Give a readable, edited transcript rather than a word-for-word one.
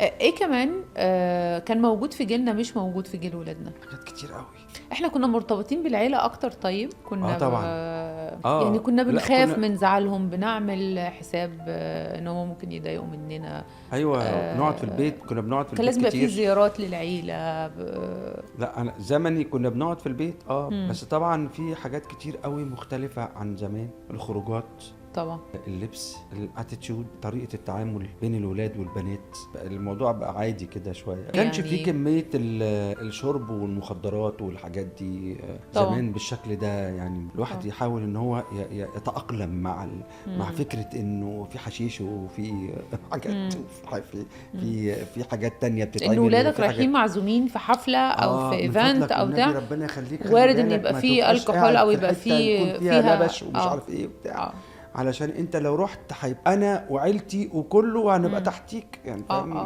ايه كمان كان موجود في جيلنا مش موجود في جيل ولادنا؟ حاجات كتير قوي. احنا كنا مرتبطين بالعيلة اكتر. طيب كنا طبعا. يعني كنا لا بنخاف كنا. من زعلهم، بنعمل حساب ان هم ممكن يضايقوا مننا. ايوه نقعد في آه، البيت، كنا بنقعد في كان البيت لازم يبقى فيه كتير. زيارات للعيلة لا انا زمني كنا بنقعد في البيت مم، بس طبعا في حاجات كتير قوي مختلفة عن زمان. الخروجات، طبعا. اللبس، الاتيتيود، طريقة التعامل بين الولاد والبنات، بقى الموضوع بقى عادي كده شوية. ما كانش في يعني كمية الشرب والمخدرات والحاجات دي طبعا. زمان بالشكل ده. يعني الواحد طبعا. يحاول ان هو يتأقلم مع مم، فكرة انه في حشيش وفي حاجات، مم، مم. في حاجات تانية ان بتتعمل ولادك وفي حاجات. رايحين معزومين في حفلة او في من ايفنت فضلك او والنبي بتاع، ربنا يخليك خلي وارد ان بالك يبقى ما فيه تبقاش الكحول قاعد او في يبقى حتة يكون فيه فيها فيها لبش ومش عارف ايه وبتاع. اه علشان انت لو رحت هيبقى انا وعيلتي وكله هنبقى مم. تحتيك، يعني اه فاهم.